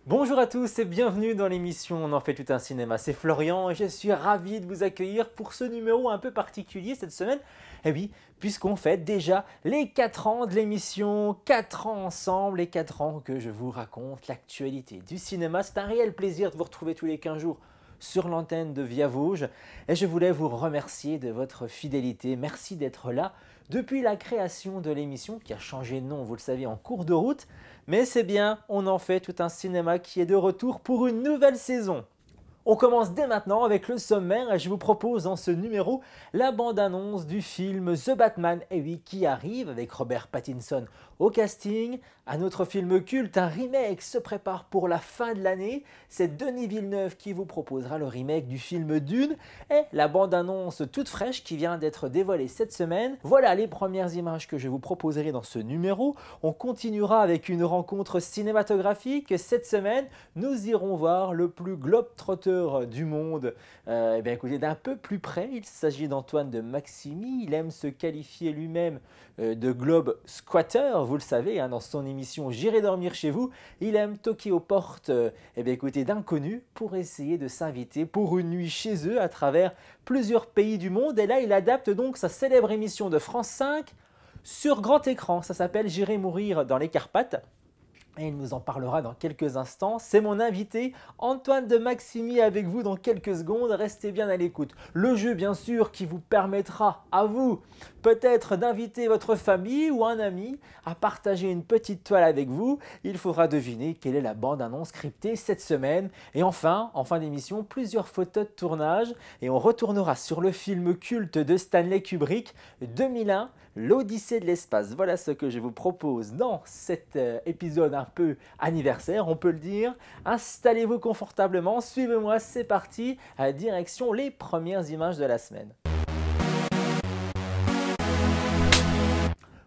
Bonjour à tous et bienvenue dans l'émission On en fait tout un cinéma. C'est Florian et je suis ravi de vous accueillir pour ce numéro un peu particulier cette semaine. Eh oui, puisqu'on fête déjà les 4 ans de l'émission, 4 ans ensemble, les 4 ans que je vous raconte l'actualité du cinéma. C'est un réel plaisir de vous retrouver tous les 15 jours sur l'antenne de Via Vosges et je voulais vous remercier de votre fidélité. Merci d'être là depuis la création de l'émission qui a changé de nom, vous le savez, en cours de route. Mais c'est bien, on en fait tout un cinéma qui est de retour pour une nouvelle saison. On commence dès maintenant avec le sommaire et je vous propose dans ce numéro la bande-annonce du film The Batman, et oui, qui arrive avec Robert Pattinson au casting. Un autre film culte, un remake se prépare pour la fin de l'année. C'est Denis Villeneuve qui vous proposera le remake du film Dune et la bande-annonce toute fraîche qui vient d'être dévoilée cette semaine. Voilà les premières images que je vous proposerai dans ce numéro. On continuera avec une rencontre cinématographique. Cette semaine, nous irons voir le plus globe-trotteur du monde. Écoutez, d'un peu plus près, il s'agit d'Antoine de Maximi. Il aime se qualifier lui-même de globe squatter, vous le savez, dans son émission J'irai dormir chez vous. Il aime toquer aux portes d'inconnus pour essayer de s'inviter pour une nuit chez eux à travers plusieurs pays du monde. Et là, il adapte donc sa célèbre émission de France 5 sur grand écran. Ça s'appelle J'irai mourir dans les Carpates. Et il nous en parlera dans quelques instants. C'est mon invité Antoine de Maximi avec vous dans quelques secondes. Restez bien à l'écoute. Le jeu bien sûr qui vous permettra à vous peut-être d'inviter votre famille ou un ami à partager une petite toile avec vous. Il faudra deviner quelle est la bande-annonce scriptée cette semaine. Et enfin, en fin d'émission, plusieurs photos de tournage. Et on retournera sur le film culte de Stanley Kubrick 2001. L'Odyssée de l'espace. Voilà ce que je vous propose dans cet épisode un peu anniversaire, on peut le dire. Installez-vous confortablement, suivez-moi, c'est parti, à direction les premières images de la semaine.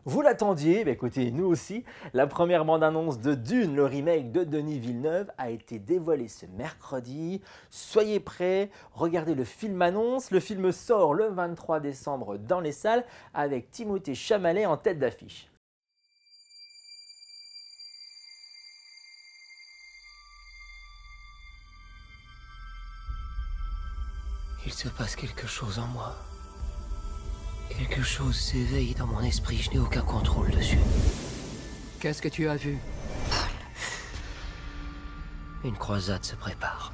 Vous l'attendiez, écoutez, nous aussi, la première bande-annonce de Dune, le remake de Denis Villeneuve, a été dévoilée ce mercredi. Soyez prêts, regardez le film-annonce. Le film sort le 23 décembre dans les salles avec Timothée Chalamet en tête d'affiche. Il se passe quelque chose en moi. Quelque chose s'éveille dans mon esprit, je n'ai aucun contrôle dessus. Qu'est-ce que tu as vu? Une croisade se prépare.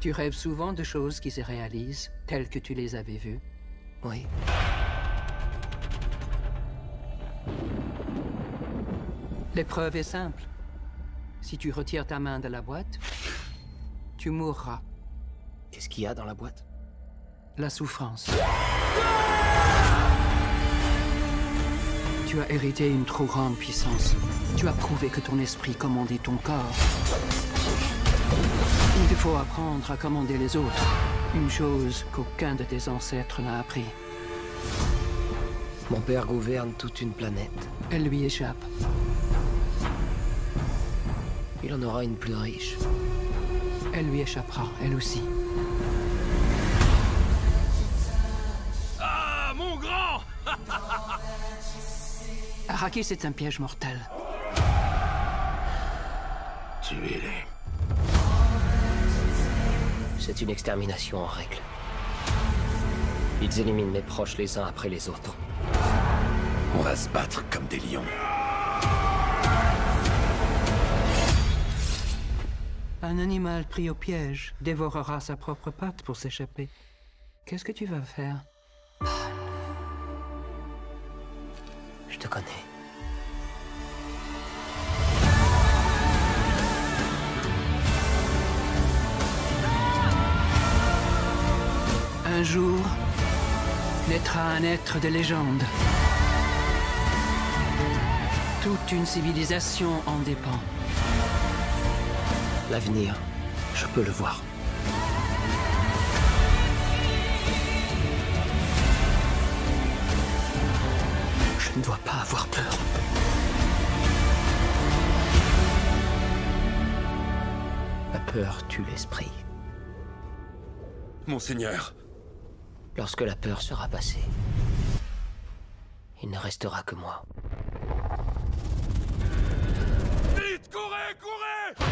Tu rêves souvent de choses qui se réalisent, telles que tu les avais vues? Oui. L'épreuve est simple. Si tu retires ta main de la boîte, tu mourras. Qu'est-ce qu'il y a dans la boîte? La souffrance. Tu as hérité une trop grande puissance. Tu as prouvé que ton esprit commandait ton corps. Il te faut apprendre à commander les autres. Une chose qu'aucun de tes ancêtres n'a appris. Mon père gouverne toute une planète. Elle lui échappe. Il en aura une plus riche. Elle lui échappera, elle aussi. Ah, mon grand! Arrakis est un piège mortel. Tuez-les. C'est une extermination en règle. Ils éliminent mes proches les uns après les autres. On va se battre comme des lions. Un animal pris au piège dévorera sa propre patte pour s'échapper. Qu'est-ce que tu vas faire? Je te connais. Un jour, naîtra un être de légende. Toute une civilisation en dépend. L'avenir, je peux le voir. Je ne dois pas avoir peur. La peur tue l'esprit. Monseigneur. Lorsque la peur sera passée, il ne restera que moi. courez!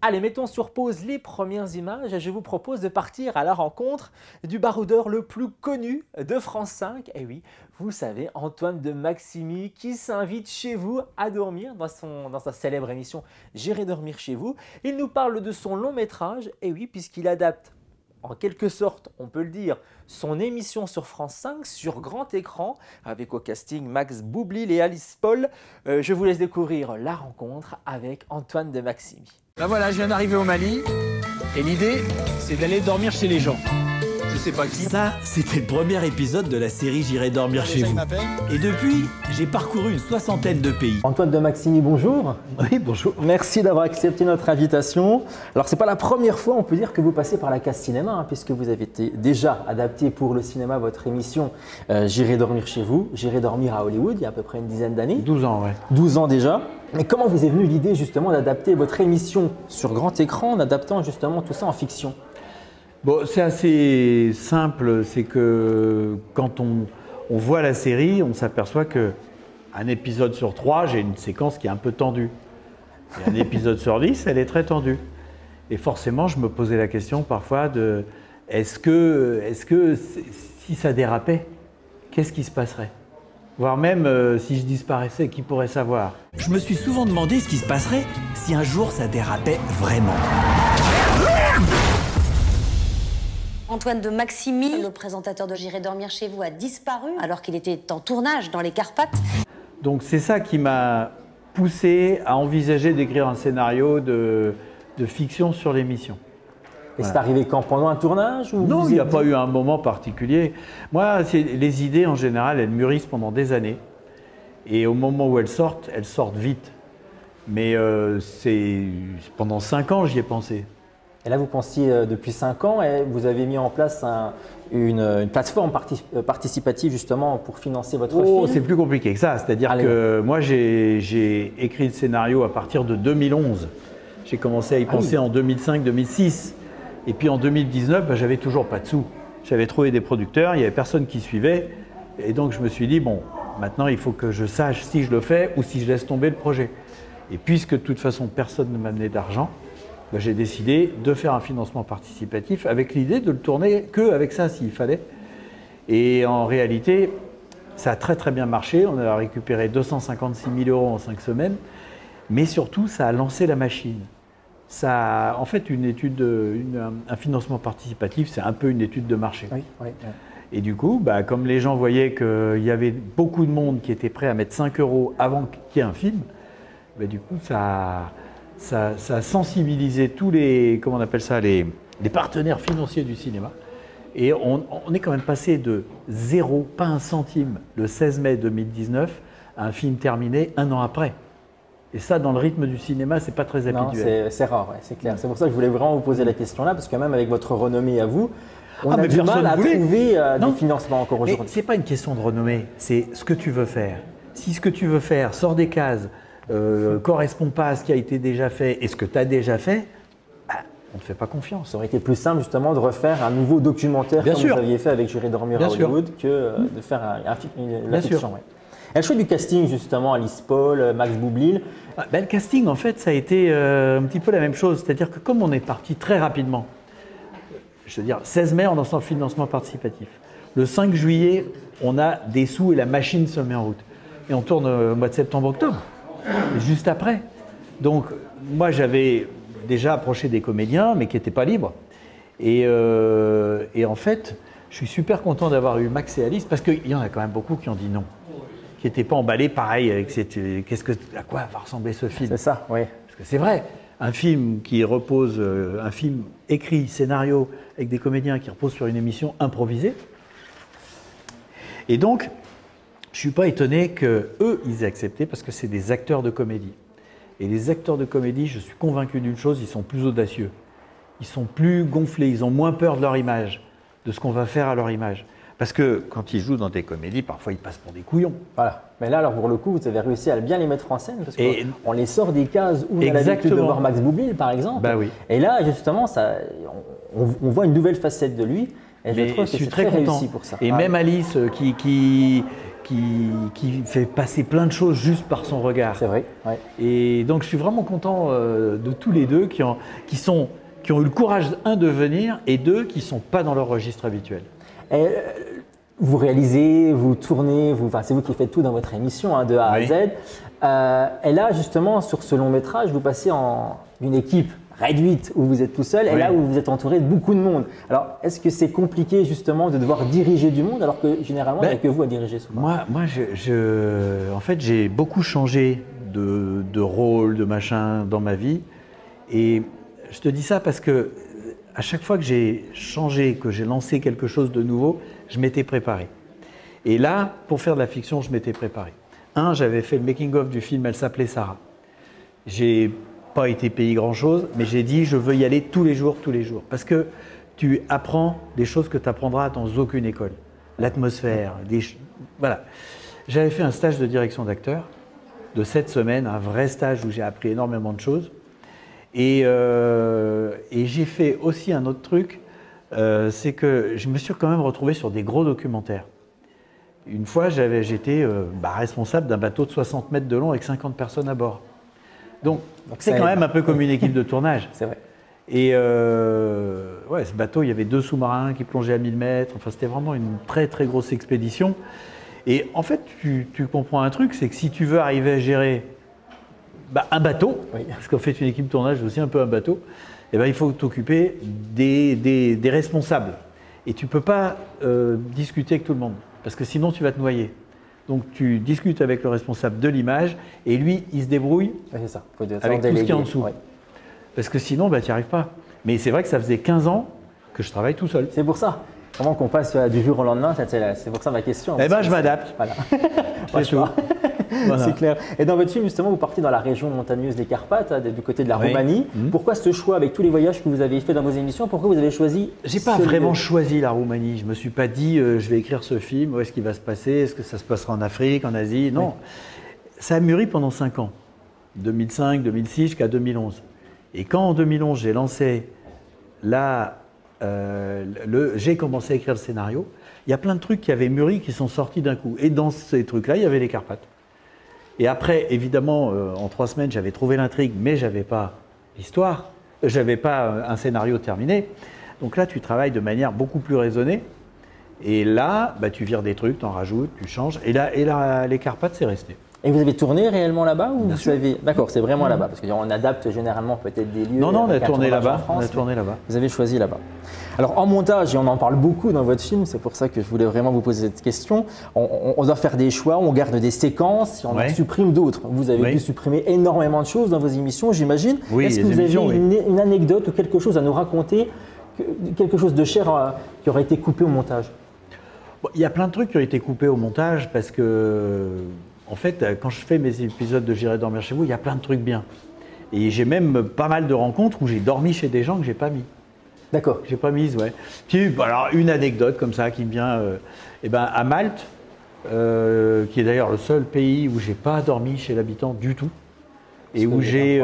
Allez, mettons sur pause les premières images et je vous propose de partir à la rencontre du baroudeur le plus connu de France 5. Et oui, vous savez, Antoine de Maximi qui s'invite chez vous à dormir dans sa célèbre émission J'irai dormir chez vous. Il nous parle de son long métrage, et oui, puisqu'il adapte en quelque sorte, on peut le dire, son émission sur France 5 sur grand écran avec au casting Max Boublil et Alice Paul. Je vous laisse découvrir la rencontre avec Antoine de Maximi. Ben voilà, je viens d'arriver au Mali et l'idée, c'est d'aller dormir chez les gens. Je sais pas qui. Ça, c'était le premier épisode de la série J'irai dormir chez vous. Et depuis, j'ai parcouru une 60aine de pays. Antoine de Maximi, bonjour. Oui, bonjour. Merci d'avoir accepté notre invitation. Alors, c'est pas la première fois, on peut dire, que vous passez par la case cinéma, hein, puisque vous avez été déjà adapté pour le cinéma votre émission J'irai dormir chez vous, J'irai dormir à Hollywood, il y a à peu près une dizaine d'années. 12 ans, ouais. 12 ans déjà. Mais comment vous est venue l'idée justement d'adapter votre émission sur grand écran en adaptant justement tout ça en fiction? Bon, c'est assez simple, c'est que quand on voit la série, on s'aperçoit qu'un épisode sur 3, j'ai une séquence qui est un peu tendue. Et un épisode sur 10, elle est très tendue. Et forcément, je me posais la question parfois de est-ce que si ça dérapait, qu'est-ce qui se passerait? Voire même si je disparaissais, qui pourrait savoir? Je me suis souvent demandé ce qui se passerait si un jour ça dérapait vraiment. Antoine de Maximi, le présentateur de J'irai dormir chez vous, a disparu alors qu'il était en tournage dans les Carpates. Donc c'est ça qui m'a poussé à envisager d'écrire un scénario de fiction sur l'émission. Et c'est arrivé quand? Pendant un tournage ou Non, il n'y a pas eu un moment particulier. Moi, les idées, en général, elles mûrissent pendant des années. Et au moment où elles sortent vite. Mais pendant 5 ans, j'y ai pensé. Et là, vous pensiez depuis 5 ans et vous avez mis en place une plateforme participative justement pour financer votre film. Oh, c'est plus compliqué que ça. C'est-à-dire que moi, j'ai écrit le scénario à partir de 2011. J'ai commencé à y penser en 2005-2006. Et puis en 2019, j'avais toujours pas de sous. J'avais trouvé des producteurs, il n'y avait personne qui suivait. Et donc je me suis dit, bon, maintenant il faut que je sache si je le fais ou si je laisse tomber le projet. Et puisque de toute façon personne ne m'amenait d'argent, j'ai décidé de faire un financement participatif avec l'idée de le tourner qu'avec ça s'il fallait. Et en réalité, ça a très très bien marché. On a récupéré 256 000 € en 5 semaines. Mais surtout, ça a lancé la machine. Ça, en fait, un financement participatif, c'est un peu une étude de marché. Oui, oui, oui. Et du coup, comme les gens voyaient qu'il y avait beaucoup de monde qui était prêt à mettre 5 € avant qu'il y ait un film, du coup, ça a sensibilisé tous les, comment on appelle ça, les partenaires financiers du cinéma. Et on est quand même passé de 0, pas un centime, le 16 mai 2019, à un film terminé 1 an après. Et ça, dans le rythme du cinéma, c'est pas très habituel. Non, c'est rare, ouais, c'est clair. C'est pour ça que je voulais vraiment vous poser la question là, parce que même avec votre renommée à vous, on a du mal à trouver des financements encore aujourd'hui. C'est pas une question de renommée, c'est ce que tu veux faire. Si ce que tu veux faire sort des cases, correspond pas à ce qui a été déjà fait et ce que tu as déjà fait, on ne te fait pas confiance. Ça aurait été plus simple justement de refaire un nouveau documentaire comme vous aviez fait avec J'irai dormir à Hollywood que de faire la fiction. Ouais. Et le choix du casting justement, Alice Paul, Max Boublil. Le casting en fait ça a été un petit peu la même chose, c'est-à-dire que comme on est parti très rapidement, je veux dire 16 mai on lance un financement participatif, le 5 juillet on a des sous et la machine se met en route et on tourne au mois de septembre-octobre, juste après. Donc moi j'avais déjà approché des comédiens mais qui n'étaient pas libres et en fait je suis super content d'avoir eu Max et Alice parce qu'il y en a quand même beaucoup qui ont dit non, qui n'étaient pas emballés pareil avec à quoi va ressembler ce film. C'est ça, oui. Parce que c'est vrai, un film qui repose, un film écrit, scénario, avec des comédiens qui reposent sur une émission improvisée. Et donc, je ne suis pas étonné qu'eux, ils aient accepté parce que c'est des acteurs de comédie. Et les acteurs de comédie, je suis convaincu d'une chose, ils sont plus audacieux. Ils sont plus gonflés, ils ont moins peur de leur image, de ce qu'on va faire à leur image. Parce que quand ils jouent dans des comédies, parfois ils passent pour des couillons. Voilà. Mais là, alors pour le coup, vous avez réussi à bien les mettre en scène parce Et- qu'on les sort des cases où on a l'habitude de Exactement. voir Max Boublil, par exemple. Bah oui. Et là, justement, on voit une nouvelle facette de lui. Et je Mais trouve que je suis c'est très très content. réussi pour ça. Et Ah, même Alice qui fait passer plein de choses juste par son regard. c'est vrai. Ouais. Et donc je suis vraiment content de tous les deux qui ont eu le courage, un, de venir, et deux, qui ne sont pas dans leur registre habituel. Et, vous réalisez, vous tournez, c'est vous qui faites tout dans votre émission, hein, de A à Oui. Z. Et là, justement, sur ce long métrage, vous passez en une équipe réduite où vous êtes tout seul, et Oui. là où vous êtes entouré de beaucoup de monde. Alors, est-ce que c'est compliqué justement de devoir diriger du monde alors que généralement, il n'y a que vous à diriger souvent? Moi en fait, j'ai beaucoup changé de rôle, de machin dans ma vie. Et je te dis ça parce que à chaque fois que j'ai changé, que j'ai lancé quelque chose de nouveau, je m'étais préparé. Et là, pour faire de la fiction, je m'étais préparé. J'avais fait le making-of du film, elle s'appelait Sarah. J'ai pas été payé grand-chose, mais j'ai dit je veux y aller tous les jours. Parce que tu apprends des choses que tu apprendras dans aucune école. L'atmosphère, voilà. J'avais fait un stage de direction d'acteur de 7 semaines, un vrai stage où j'ai appris énormément de choses. Et j'ai fait aussi un autre truc, c'est que je me suis quand même retrouvé sur des gros documentaires. Une fois, j'étais responsable d'un bateau de 60 mètres de long avec 50 personnes à bord. Donc c'est ça quand aide. même un peu comme une équipe de tournage. C'est vrai. Et ce bateau, il y avait 2 sous-marins qui plongeaient à 1000 mètres. Enfin, c'était vraiment une très très grosse expédition. Et en fait, tu comprends un truc, c'est que si tu veux arriver à gérer un bateau, Oui. parce qu'en fait une équipe de tournage c'est aussi un peu un bateau, il faut t'occuper des responsables. Et tu ne peux pas discuter avec tout le monde, parce que sinon tu vas te noyer. Donc tu discutes avec le responsable de l'image, et lui, il se débrouille Ouais, c'est ça. Faut avec tout ce qu'il y a en dessous. Ouais. Parce que sinon, tu n'y arrives pas. Mais c'est vrai que ça faisait 15 ans que je travaille tout seul. C'est pour ça. Comment qu'on passe du jour au lendemain, c'est pour ça ma question. Je m'adapte. Voilà. C'est tout. Voilà. C'est clair. Et dans votre film, justement, vous partez dans la région montagneuse des Carpates, hein, du côté de la Oui. Roumanie. Pourquoi ce choix, avec tous les voyages que vous avez fait dans vos émissions, pourquoi vous avez choisi J'ai pas ce vraiment lieu? choisi la Roumanie. Je me suis pas dit je vais écrire ce film, où est-ce qu'il va se passer, est-ce que ça se passera en Afrique, en Asie. Non. Oui. Ça a mûri pendant 5 ans. 2005, 2006 jusqu'à 2011. Et quand en 2011 j'ai lancé j'ai commencé à écrire le scénario, il y a plein de trucs qui avaient mûri qui sont sortis d'un coup. Et dans ces trucs-là, il y avait les Carpates. Et après, évidemment, en 3 semaines, j'avais trouvé l'intrigue, mais je n'avais pas l'histoire, je n'avais pas un scénario terminé. Donc là, tu travailles de manière beaucoup plus raisonnée. Et là, tu vires des trucs, tu en rajoutes, tu changes. Et là, les Carpates, c'est resté. Et vous avez tourné réellement là-bas ou Bien vous sûr. savez... D'accord, c'est vraiment là-bas, parce qu'on adapte généralement peut-être des lieux. Non, on a avec un tourné tournage en là-bas. France, On a mais tourné là-bas. Vous avez choisi là-bas. Alors en montage, et on en parle beaucoup dans votre film, c'est pour ça que je voulais vraiment vous poser cette question, on doit faire des choix, on garde des séquences et on en Ouais. supprime d'autres. Vous avez Oui. dû supprimer énormément de choses dans vos émissions, j'imagine. Oui, Est-ce que les vous avez émissions, oui. une anecdote ou quelque chose à nous raconter, quelque chose de cher qui aurait été coupé au montage? Bon, il y a plein de trucs qui ont été coupés au montage parce que, en fait, quand je fais mes épisodes de J'irai dormir chez vous, il y a plein de trucs bien. Et j'ai même pas mal de rencontres où j'ai dormi chez des gens que j'ai pas mis. D'accord. J'ai pas mise, ouais. Puis, alors, une anecdote comme ça qui me vient, à Malte, qui est d'ailleurs le seul pays où j'ai pas dormi chez l'habitant du tout, et où j'ai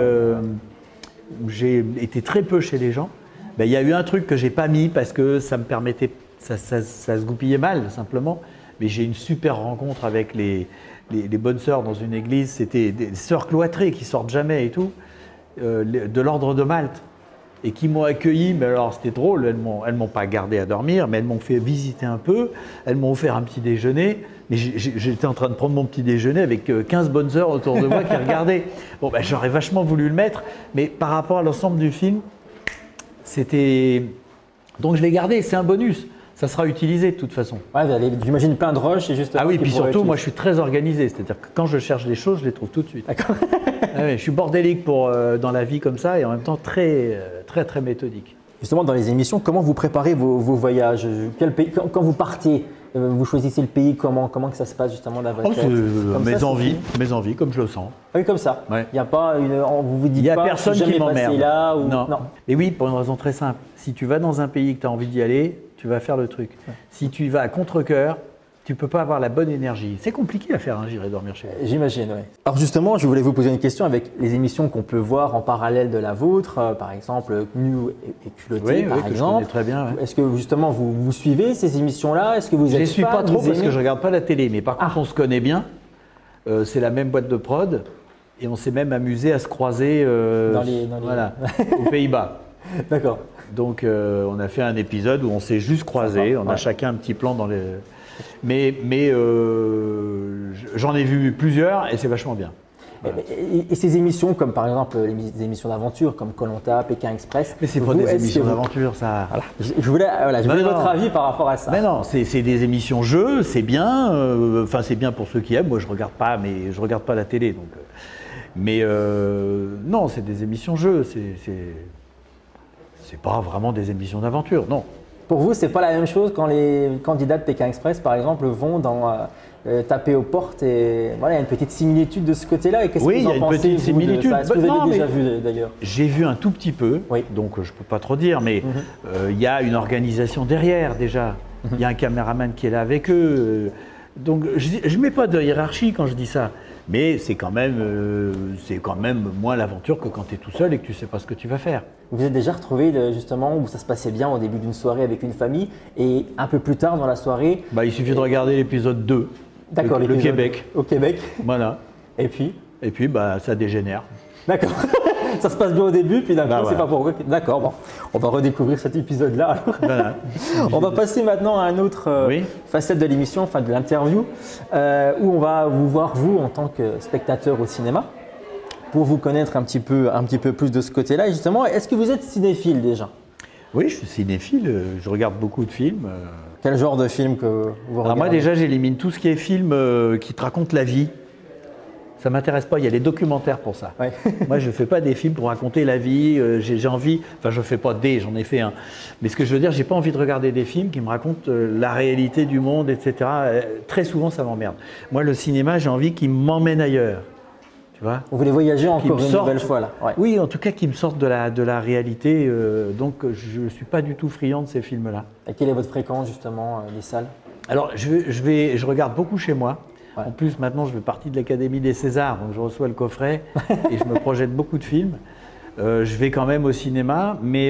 été très peu chez les gens. Il y a eu un truc que j'ai pas mis parce que ça me permettait, ça se goupillait mal simplement. Mais j'ai une super rencontre avec les bonnes sœurs dans une église. C'était des sœurs cloîtrées qui sortent jamais et tout, de l'ordre de Malte. Et qui m'ont accueilli, mais alors c'était drôle, elles m'ont pas gardé à dormir, mais elles m'ont fait visiter un peu, elles m'ont offert un petit déjeuner, mais j'étais en train de prendre mon petit déjeuner avec 15 bonnes heures autour de moi qui regardaient. Bon, j'aurais vachement voulu le mettre, mais par rapport à l'ensemble du film, c'était... Donc je l'ai gardé, c'est un bonus, ça sera utilisé de toute façon. Ouais, vous avez, j'imagine, plein de rushs et juste. Ah oui, puis surtout, moi je suis très organisé, c'est-à-dire que quand je cherche des choses, je les trouve tout de suite. D'accord. Ah oui, je suis bordélique dans la vie comme ça et en même temps très méthodique. Justement, dans les émissions, comment vous préparez vos voyages? Quel pays, quand vous partez, vous choisissez le pays, comment que ça se passe justement dans votre tête? Comme ça, mes envies, comme je le sens. Ah oui, comme ça. Ouais. Il n'y a pas vous dites Il n'y a pas, personne je suis qui jamais passé m'emmerde. là ou... Non. Et oui, pour une raison très simple. Si tu vas dans un pays et que tu as envie d'y aller, tu vas faire le truc. Si tu y vas à contre-cœur, tu ne peux pas avoir la bonne énergie. C'est compliqué à faire, hein, J'irai dormir chez vous. J'imagine, oui. Alors justement, je voulais vous poser une question avec les émissions qu'on peut voir en parallèle de la vôtre, par exemple Nu et Culotté, par que je exemple. connais très bien. Ouais. Est-ce que justement vous suivez ces émissions-là? Est-ce que vous êtes Je ne les suis fan, pas trop vous parce que aimez? je ne regarde pas la télé, mais par contre on se connaît bien. C'est la même boîte de prod et on s'est même amusé à se croiser Voilà, aux Pays-Bas. D'accord. Donc on a fait un épisode où on s'est juste croisés, on a chacun un petit plan dans les… Mais j'en ai vu plusieurs et c'est vachement bien. Voilà. Et ces émissions, comme par exemple les émissions d'aventure, comme Koh Lanta, Pékin Express. Mais c'est pas des émissions d'aventure, ça. Voilà. Je voulais votre avis par rapport à ça. Mais non, c'est des émissions jeux, c'est bien. Enfin, c'est bien pour ceux qui aiment. Moi, je regarde pas, mais je regarde pas la télé, donc. Mais non, c'est des émissions jeux. C'est pas vraiment des émissions d'aventure, non. Pour vous, c'est pas la même chose quand les candidats de Pékin Express, par exemple, vont taper aux portes et voilà, il y a une petite similitude de ce côté-là. Et qu'est-ce que vous en pensez? Oui, il y a une petite similitude. Est-ce que vous avez déjà vu d'ailleurs? J'ai vu un tout petit peu, donc je peux pas trop dire, mais il y a une organisation derrière déjà. Il y a un caméraman qui est là avec eux. Donc je mets pas de hiérarchie quand je dis ça. Mais c'est quand même moins l'aventure que quand tu es tout seul et que tu ne sais pas ce que tu vas faire. Vous vous êtes déjà retrouvé justement où ça se passait bien au début d'une soirée avec une famille et un peu plus tard dans la soirée… Il suffit de regarder l'épisode 2, le Québec. Au Québec. Voilà. Et puis ça dégénère. D'accord. Ça se passe bien au début, puis d'un coup, c'est pas pourquoi. D'accord, bon, on va redécouvrir cet épisode-là. Voilà. On va passer maintenant à une autre facette de l'émission, enfin de l'interview, où on va vous voir, vous, en tant que spectateur au cinéma, pour vous connaître un petit peu plus de ce côté-là. Et justement, est-ce que vous êtes cinéphile déjà? Oui, je suis cinéphile, je regarde beaucoup de films. Quel genre de film que vous regardez? Alors moi, déjà, j'élimine tout ce qui est film qui te raconte la vie. Ça ne m'intéresse pas, il y a les documentaires pour ça. Ouais. Moi, je ne fais pas des films pour raconter la vie, j'ai envie, enfin je ne fais pas j'en ai fait un. Mais ce que je veux dire, je n'ai pas envie de regarder des films qui me racontent la réalité du monde, etc. Très souvent, ça m'emmerde. Moi, le cinéma, j'ai envie qu'il m'emmène ailleurs. Tu vois? Vous voulez voyager encore une nouvelle fois là? Ouais. Oui, en tout cas, qui me sortent de la réalité. Donc, je ne suis pas du tout friand de ces films-là. Et quelle est votre fréquence justement des salles? Alors, je regarde beaucoup chez moi. Ouais. En plus, maintenant, je fais partie de l'Académie des Césars, donc je reçois le coffret et je me projette beaucoup de films. Je vais quand même au cinéma, mais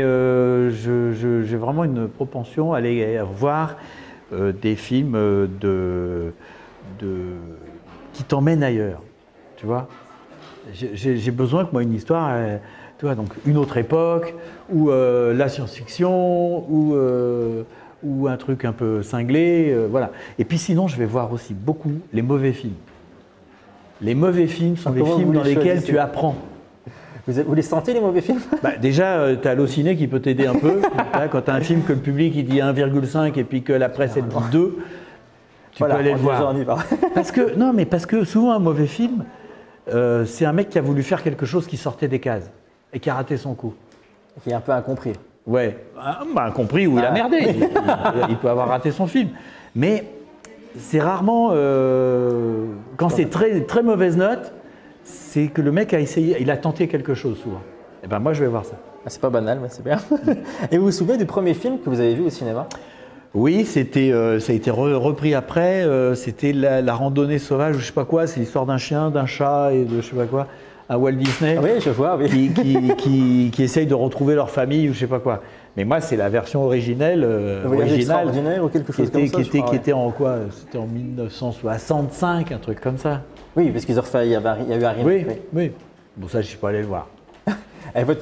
j'ai vraiment une propension à aller voir des films qui t'emmènent ailleurs. Tu vois, j'ai besoin que moi une histoire, tu vois, donc une autre époque, ou la science-fiction, ou un truc un peu cinglé, voilà. Et puis sinon, je vais voir aussi beaucoup les mauvais films. Les mauvais films sont des films dans lesquels tu apprends. Vous les sentez, les mauvais films? Déjà, tu as Allociné qui peut t'aider un peu. Quand tu as un film que le public il dit 1,5 et puis que la presse elle dit 2, tu peux aller le voir. Parce que souvent, un mauvais film, c'est un mec qui a voulu faire quelque chose qui sortait des cases et qui a raté son coup. Qui est un peu incompris. Ouais, incompris ou il a merdé. Il peut avoir raté son film. Mais c'est rarement, quand c'est très, très mauvaise note, c'est que le mec a essayé, il a tenté quelque chose souvent. Et ben moi je vais voir ça. C'est pas banal, mais c'est bien. Et vous vous souvenez du premier film que vous avez vu au cinéma? Oui, ça a été repris après. C'était la randonnée sauvage ou je sais pas quoi. C'est l'histoire d'un chien, d'un chat et de je sais pas quoi. À Walt Disney. Oui, je vois, oui. Qui essayent de retrouver leur famille ou je sais pas quoi. Mais moi, c'est la version originale. Originale ou quelque chose comme ça. Qui était en quoi? C'était en 1965, un truc comme ça. Oui, parce qu'ils ont refait, il y a eu un remake. Oui. Bon, ça, je suis pas allé le voir. Et votre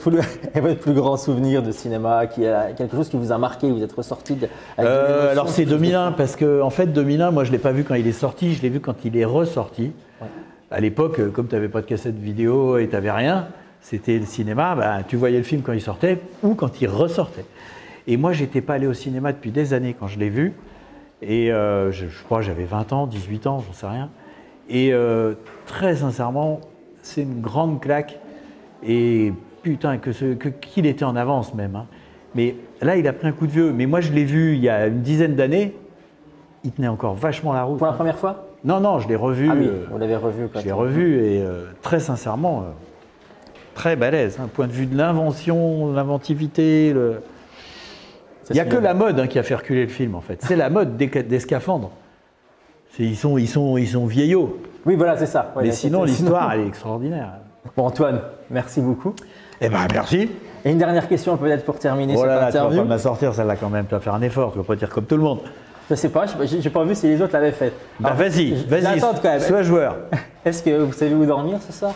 plus grand souvenir de cinéma, quelque chose qui vous a marqué, vous êtes ressorti de… Alors c'est 2001, parce que en fait 2001, moi je ne l'ai pas vu quand il est sorti, je l'ai vu quand il est ressorti. Ouais. À l'époque, comme tu n'avais pas de cassette vidéo et tu n'avais rien, c'était le cinéma, tu voyais le film quand il sortait ou quand il ressortait. Et moi, je n'étais pas allé au cinéma depuis des années quand je l'ai vu. Et je crois que j'avais 20 ans, 18 ans, j'en sais rien. Et très sincèrement, c'est une grande claque. Et putain, qu'il était en avance même. Hein. Mais là, il a pris un coup de vieux. Mais moi, je l'ai vu il y a une dizaine d'années. Il tenait encore vachement la route. Pour la première fois? Non, je l'ai revu. Ah oui, vous l'avez revu. Je l'ai revu et très sincèrement, très balèze. Hein, point de vue de l'invention, l'inventivité. Il n'y a que la mode qui a fait reculer le film, en fait. C'est la mode des scaphandres. Ils sont vieillots. Oui, voilà, c'est ça. Ouais, mais sinon, l'histoire, elle est extraordinaire. Bon, Antoine, merci beaucoup. Eh bien, merci. Et une dernière question peut-être pour terminer cette Tu interview. vas pas me la sortir, celle-là, quand même. Tu vas faire un effort, tu vas pas dire comme tout le monde. Je sais pas, j'ai pas vu si les autres l'avaient faite. Bah, vas-y, quand même. sois joueur. Est-ce que vous savez où dormir ce soir?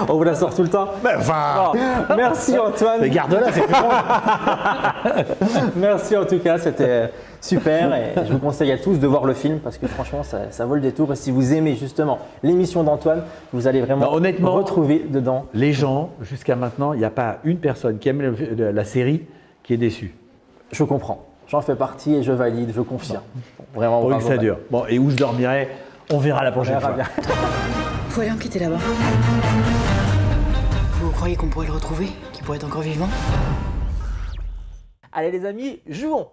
On vous la sort tout le temps. Enfin, merci Antoine. Mais garde-la, c'est plus grand. Merci en tout cas, c'était super et je vous conseille à tous de voir le film parce que franchement ça vaut le détour et si vous aimez justement l'émission d'Antoine, vous allez vraiment honnêtement, retrouver dedans. Les gens, jusqu'à maintenant, il n'y a pas une personne qui aime la série qui est déçue. Je comprends, j'en fais partie et je valide, je confirme. Vraiment, bravo. Que ça dure. Bon, et où je dormirai, on verra la prochaine fois. Faut aller enquêter là-bas. Vous croyez qu'on pourrait le retrouver? Qu'il pourrait être encore vivant? Allez les amis, jouons!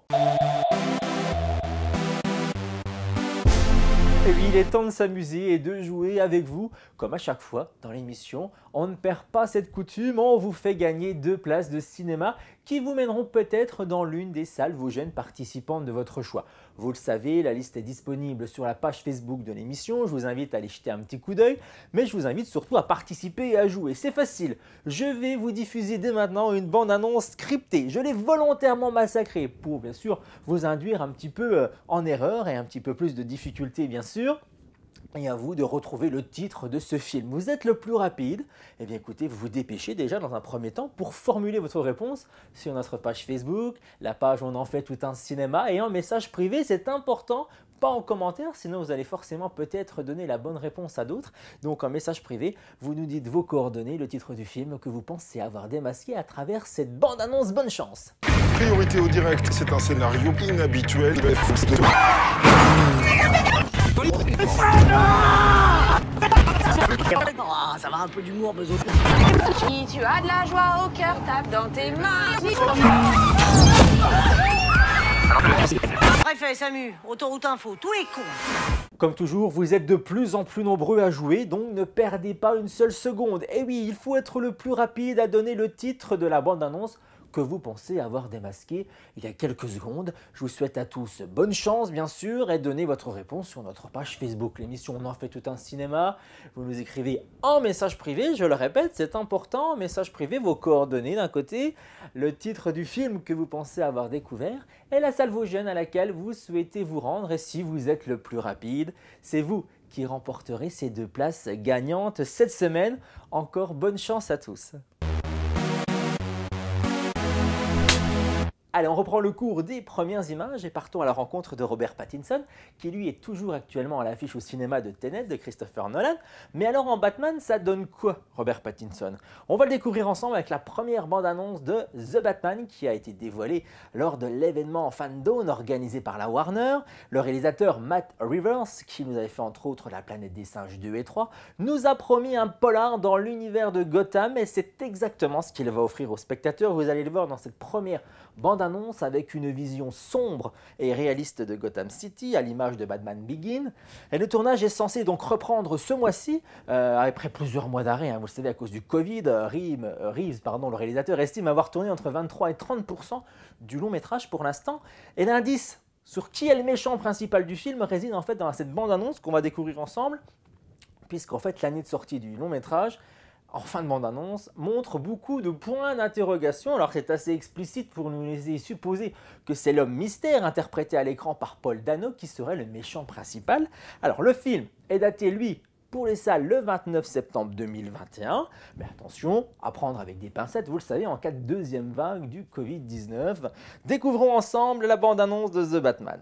Et oui, il est temps de s'amuser et de jouer avec vous. Comme à chaque fois dans l'émission, on ne perd pas cette coutume, on vous fait gagner 2 places de cinéma qui vous mèneront peut-être dans l'une des salles vos jeunes participantes de votre choix. Vous le savez, la liste est disponible sur la page Facebook de l'émission, je vous invite à aller jeter un petit coup d'œil, mais je vous invite surtout à participer et à jouer. C'est facile, je vais vous diffuser dès maintenant une bande-annonce scriptée. Je l'ai volontairement massacrée pour bien sûr vous induire un petit peu en erreur et un petit peu plus de difficulté bien sûr. Et à vous de retrouver le titre de ce film. Vous êtes le plus rapide, eh bien écoutez, vous vous dépêchez déjà dans un premier temps pour formuler votre réponse sur notre page Facebook, la page où on en fait tout un cinéma et en message privé, c'est important, pas en commentaire, sinon vous allez forcément peut-être donner la bonne réponse à d'autres. Donc en message privé, vous nous dites vos coordonnées, le titre du film que vous pensez avoir démasqué à travers cette bande-annonce. Bonne chance! Priorité au direct, c'est un scénario inhabituel. Oh, ça va un peu d'humour, besoin. Si tu as de la joie au cœur, tape dans tes mains. Bref, Samu, autoroute info, tous les cons. Comme toujours, vous êtes de plus en plus nombreux à jouer, donc ne perdez pas une seule seconde. Et oui, il faut être le plus rapide à donner le titre de la bande-annonce que vous pensez avoir démasqué il y a quelques secondes. Je vous souhaite à tous bonne chance bien sûr et donnez votre réponse sur notre page Facebook. L'émission On en fait tout un cinéma. Vous nous écrivez en message privé, je le répète, c'est important, en message privé, vos coordonnées d'un côté, le titre du film que vous pensez avoir découvert et la salle Vosgienne à laquelle vous souhaitez vous rendre. Et si vous êtes le plus rapide, c'est vous qui remporterez ces 2 places gagnantes cette semaine. Encore bonne chance à tous. Allez, on reprend le cours des premières images et partons à la rencontre de Robert Pattinson, qui lui est toujours actuellement à l'affiche au cinéma de Tenet de Christopher Nolan. Mais alors en Batman, ça donne quoi, Robert Pattinson? On va le découvrir ensemble avec la première bande-annonce de The Batman qui a été dévoilée lors de l'événement Fandom organisé par la Warner. Le réalisateur Matt Reeves, qui nous avait fait entre autres La Planète des Singes 2 et 3, nous a promis un polar dans l'univers de Gotham et c'est exactement ce qu'il va offrir aux spectateurs. Vous allez le voir dans cette première bande-annonce avec une vision sombre et réaliste de Gotham City à l'image de Batman Begins. Et le tournage est censé donc reprendre ce mois-ci après plusieurs mois d'arrêt, vous le savez à cause du Covid. Reeves, le réalisateur, estime avoir tourné entre 23 et 30% du long métrage pour l'instant. Et l'indice sur qui est le méchant principal du film réside en fait dans cette bande-annonce qu'on va découvrir ensemble, puisqu'en fait l'année de sortie du long métrage en fin de bande-annonce, montre beaucoup de points d'interrogation. Alors c'est assez explicite pour nous laisser supposer que c'est l'homme mystère interprété à l'écran par Paul Dano qui serait le méchant principal. Alors le film est daté, lui, pour les salles le 29 septembre 2021. Mais attention, à prendre avec des pincettes, vous le savez, en cas de deuxième vague du Covid-19. Découvrons ensemble la bande-annonce de The Batman.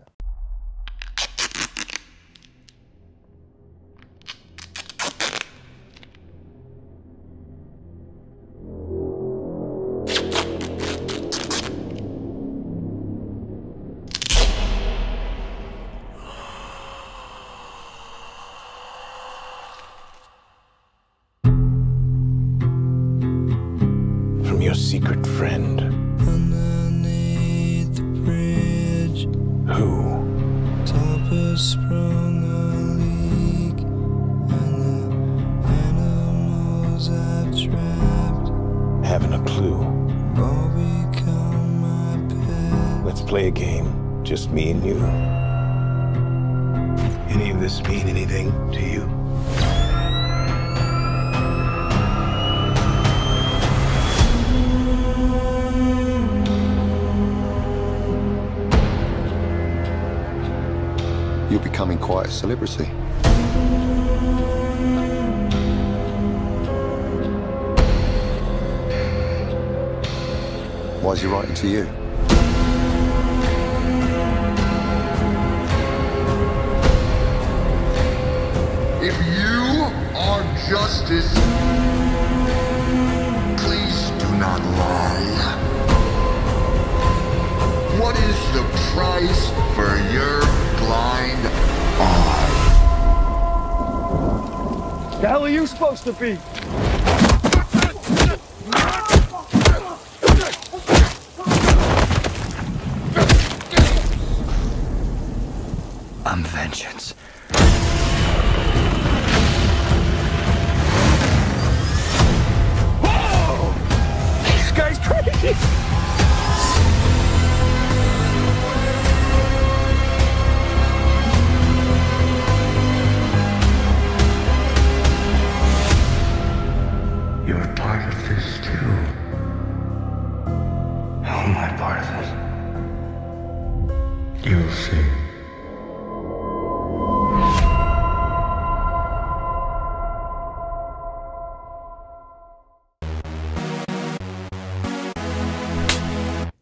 Your secret friend. Underneath the bridge, Who? Topper sprung a leak, and the animals I've trapped Haven't a clue. all become Let's play a game, just me and you. Any of this mean anything to you? You're becoming quite a celebrity. Why is he writing to you? If you are justice, please do not lie. What is the price for your blind eye? The hell are you supposed to be? I'm vengeance. Whoa! This guy's crazy! You're part of this too. How am I part of this? You'll see.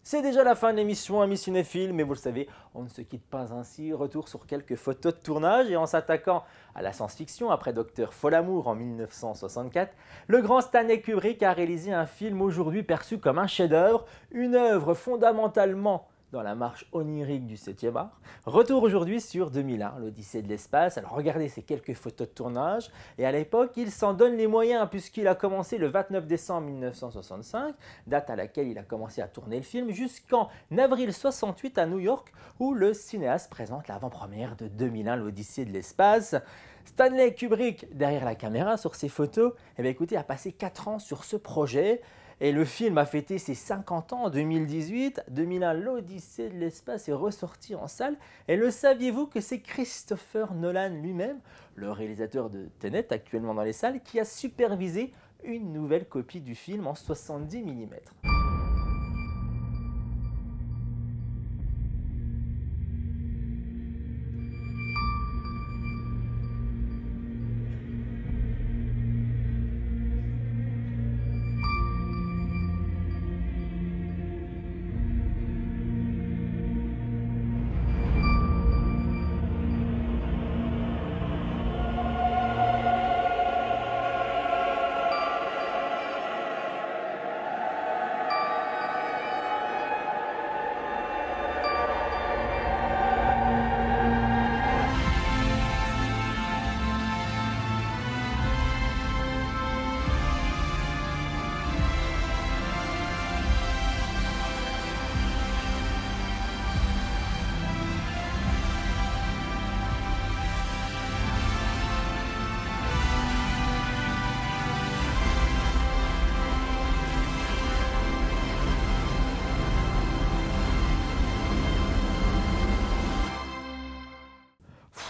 C'est déjà la fin de l'émission Amis Cinéphiles, mais vous le savez, on ne se quitte pas ainsi. Retour sur quelques photos de tournage et en s'attaquant à la science-fiction, après Dr. Folamour en 1964, le grand Stanley Kubrick a réalisé un film aujourd'hui perçu comme un chef-d'œuvre, une œuvre fondamentalement dans la marche onirique du 7e art. Retour aujourd'hui sur 2001, l'Odyssée de l'espace. Alors regardez ces quelques photos de tournage. Et à l'époque, il s'en donne les moyens puisqu'il a commencé le 29 décembre 1965, date à laquelle il a commencé à tourner le film, jusqu'en avril 68 à New York, où le cinéaste présente l'avant-première de 2001, l'Odyssée de l'espace. Stanley Kubrick, derrière la caméra, sur ces photos, eh bien, écoutez, a passé 4 ans sur ce projet. Et le film a fêté ses 50 ans en 2018. 2001, l'Odyssée de l'espace est ressorti en salle. Et le saviez-vous que c'est Christopher Nolan lui-même, le réalisateur de Tenet actuellement dans les salles, qui a supervisé une nouvelle copie du film en 70 mm.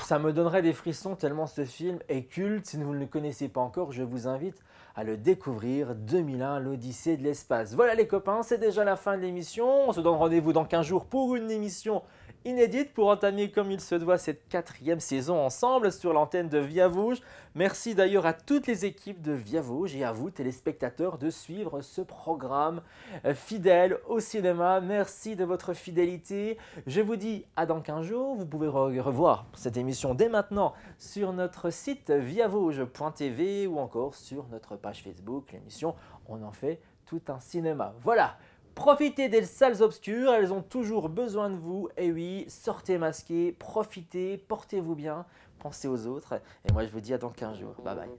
Ça me donnerait des frissons tellement ce film est culte. Si vous ne le connaissez pas encore, je vous invite à le découvrir. 2001, l'Odyssée de l'espace. Voilà les copains, c'est déjà la fin de l'émission. On se donne rendez-vous dans 15 jours pour une émission inédite pour entamer comme il se doit cette 4e saison ensemble sur l'antenne de Via Vosges. Merci d'ailleurs à toutes les équipes de Via Vosges et à vous téléspectateurs de suivre ce programme fidèle au cinéma. Merci de votre fidélité. Je vous dis à dans 15 jours. Vous pouvez revoir cette émission dès maintenant sur notre site viavosges.tv ou encore sur notre page Facebook. L'émission On en fait tout un cinéma. Voilà. Profitez des salles obscures, elles ont toujours besoin de vous. Et oui, sortez masqués, profitez, portez-vous bien, pensez aux autres. Et moi je vous dis à dans 15 jours. Bye bye.